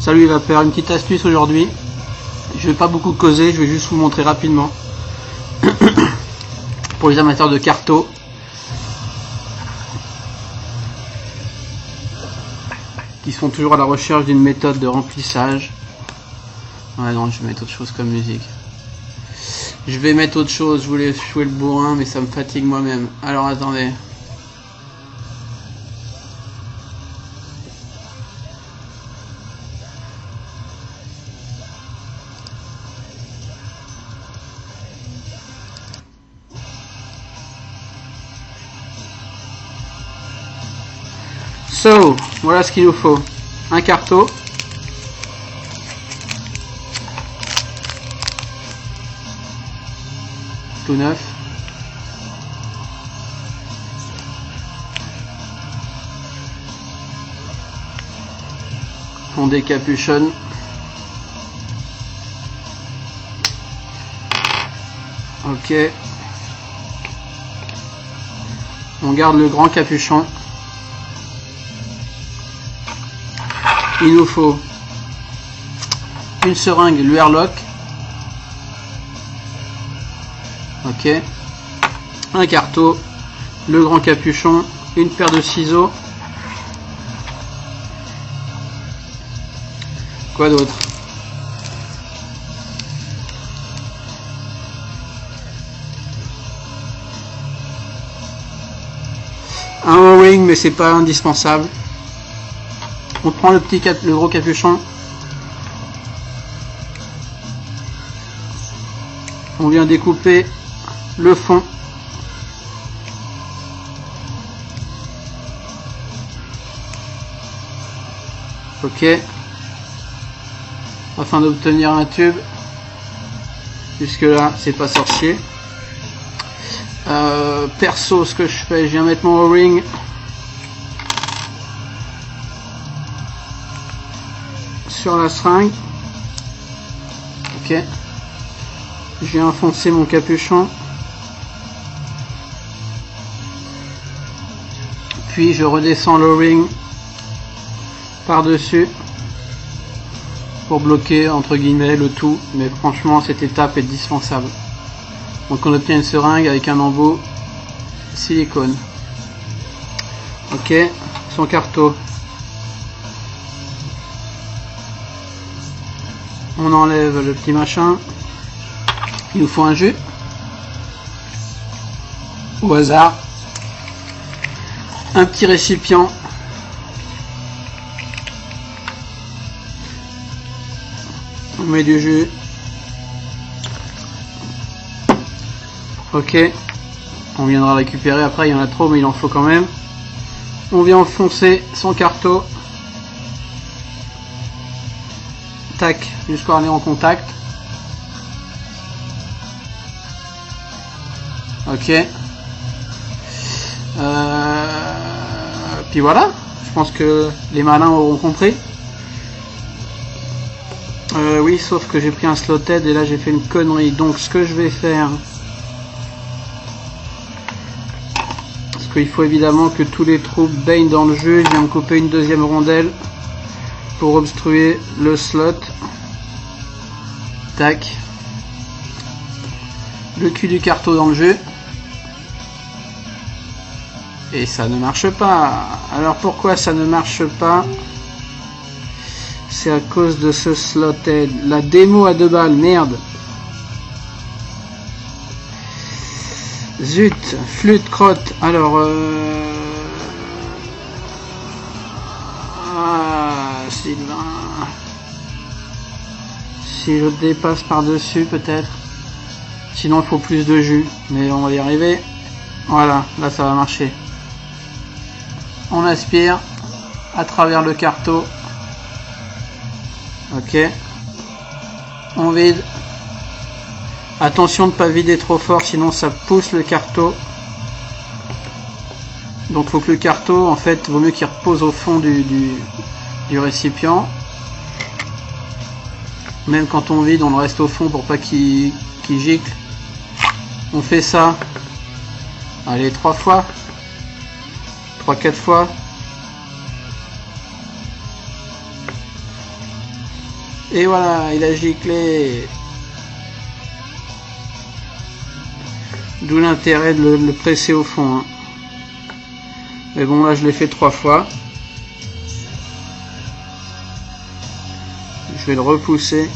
Salut, il va faire une petite astuce aujourd'hui. Je vais pas beaucoup causer, je vais juste vous montrer rapidement. Pour les amateurs de carto. Qui sont toujours à la recherche d'une méthode de remplissage. Ouais non, je vais mettre autre chose comme musique. Je vais mettre autre chose, je voulais jouer le bourrin mais ça me fatigue moi-même. Alors attendez. So, voilà ce qu'il nous faut. Un carto. Tout neuf. On décapuchonne. Ok. On garde le grand capuchon. Il nous faut une seringue, le airlock. Ok. Un carto, le grand capuchon, une paire de ciseaux. Quoi d'autre? Un O-ring, mais c'est pas indispensable. On prend le gros capuchon. On vient découper le fond. Ok. Afin d'obtenir un tube. Jusque là, c'est pas sorcier. Perso, ce que je fais, je viens mettre mon O-ring. Sur la seringue. Ok. Je viens enfoncer mon capuchon. Puis je redescends l'O-ring par-dessus pour bloquer entre guillemets le tout. Mais franchement, cette étape est dispensable. Donc on obtient une seringue avec un embout silicone. Ok. Son carto. On enlève le petit machin. Il nous faut un jus. Au hasard. Un petit récipient. On met du jus. Ok. On viendra récupérer après, il y en a trop mais il en faut quand même. On vient enfoncer son carto. Tac, jusqu'à aller en contact. Ok. Puis voilà. Je pense que les malins auront compris. Oui, sauf que j'ai pris un slotted et là j'ai fait une connerie. Donc ce que je vais faire... Parce qu'il faut évidemment que tous les trous baignent dans le jus. Je viens me couper une deuxième rondelle pour obstruer le slot. Tac. Le cul du carto dans le jus. Et ça ne marche pas. Alors pourquoi ça ne marche pas? C'est à cause de ce slotted. La démo à 2 balles, merde. Zut, flûte crotte. Alors, si je dépasse par-dessus peut-être. Sinon il faut plus de jus. Mais on va y arriver. Voilà, là ça va marcher. On aspire à travers le carreau. Ok. On vide. Attention de ne pas vider trop fort, sinon ça pousse le carreau. Donc faut que le carreau, en fait, vaut mieux qu'il repose au fond du récipient. Même quand on vide, on le reste au fond pour pas qu'il gicle. On fait ça, allez, 3 fois, 3-4 fois. Et voilà, il a giclé. D'où l'intérêt de le presser au fond. Hein. Mais bon, là je l'ai fait 3 fois. Je vais le repousser.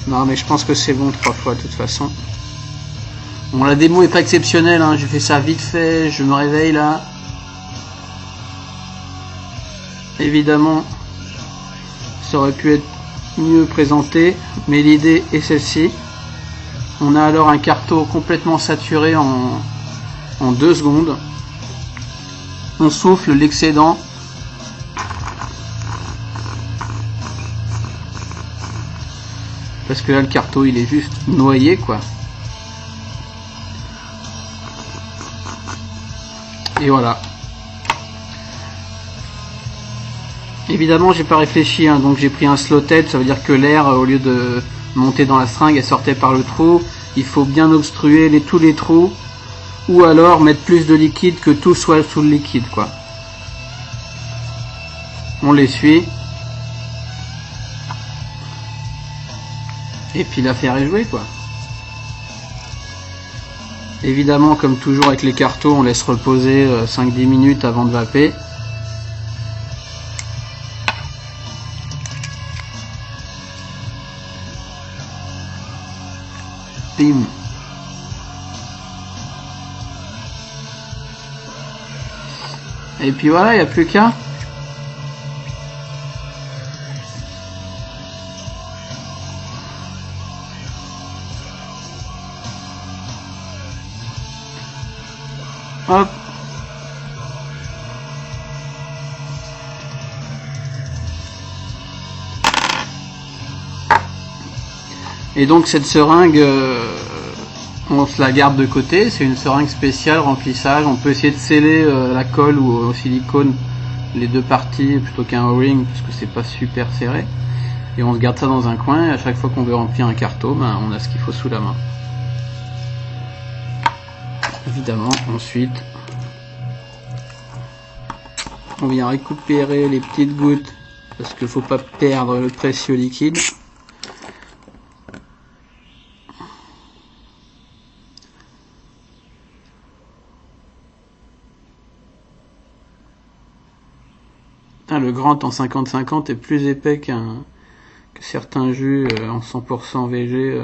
Non mais je pense que c'est bon 3 fois de toute façon. Bon, la démo est pas exceptionnelle, hein. J'ai fait ça vite fait, je me réveille là. Évidemment, ça aurait pu être mieux présenté, mais l'idée est celle-ci. On a alors un carreau complètement saturé en 2 secondes. On souffle l'excédent. Parce que là le carreau il est juste noyé quoi. Et voilà. Évidemment j'ai pas réfléchi, hein, donc j'ai pris un slotted, ça veut dire que l'air au lieu de monter dans la seringue elle sortait par le trou. Il faut bien obstruer tous les trous, ou alors mettre plus de liquide que tout soit sous le liquide quoi. On l'essuie. Et puis l'affaire est jouée quoi. Évidemment comme toujours avec les carreaux on laisse reposer 5-10 minutes avant de vaper. Bim. Et puis voilà, il n'y a plus qu'à. Hop. Et donc cette seringue, on se la garde de côté, c'est une seringue spéciale remplissage. On peut essayer de sceller la colle ou au silicone les 2 parties plutôt qu'un O-ring parce que c'est pas super serré. Et on se garde ça dans un coin et à chaque fois qu'on veut remplir un carreau, ben, on a ce qu'il faut sous la main. Évidemment, ensuite, on vient récupérer les petites gouttes parce qu'il ne faut pas perdre le précieux liquide. Le grand en 50-50 est plus épais que certains jus en 100% VG.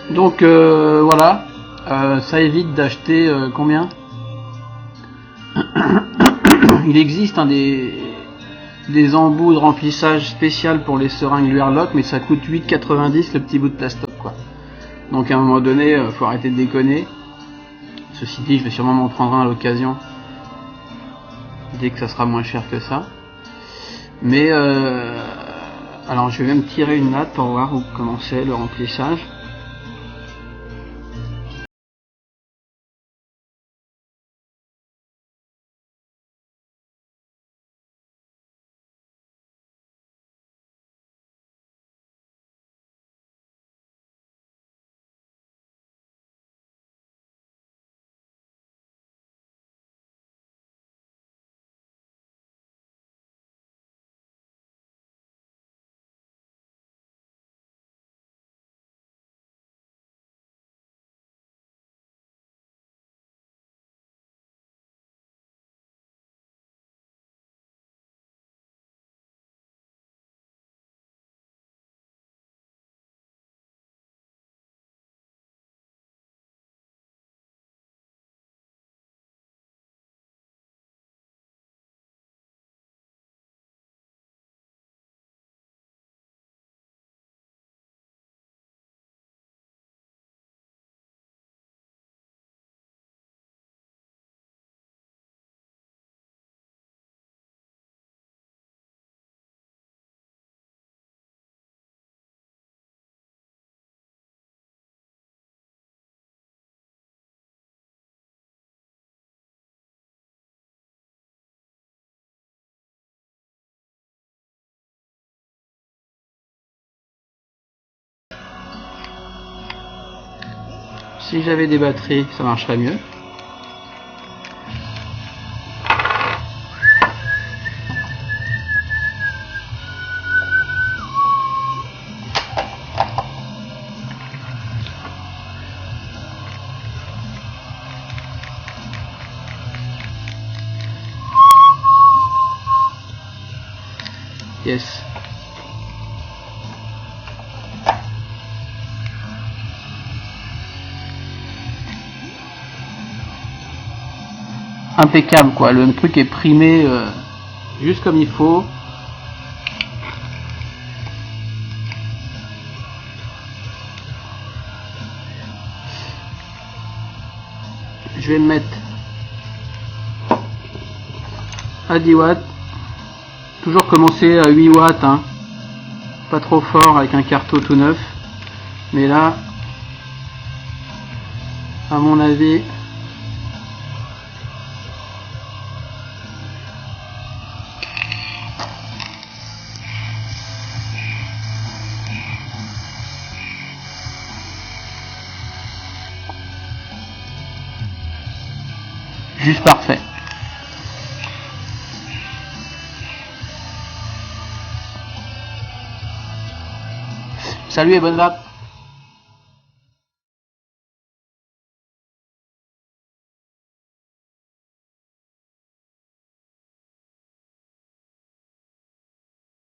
Donc voilà, ça évite d'acheter combien? Il existe des embouts de remplissage spécial pour les seringues Luerloc, mais ça coûte 8,90 le petit bout de plastoc quoi. Donc à un moment donné, faut arrêter de déconner. Ceci dit, je vais sûrement m'en prendre un à l'occasion dès que ça sera moins cher que ça. Mais alors je vais même tirer une natte pour voir où commencer le remplissage. Si j'avais des batteries, ça marcherait mieux. Yes. Impeccable quoi, le truc est primé juste comme il faut. Je vais le mettre à 10 watts. Toujours commencer à 8 watts, hein. Pas trop fort avec un carreau tout neuf. Mais là, à mon avis, juste parfait. Salut et bonne vape.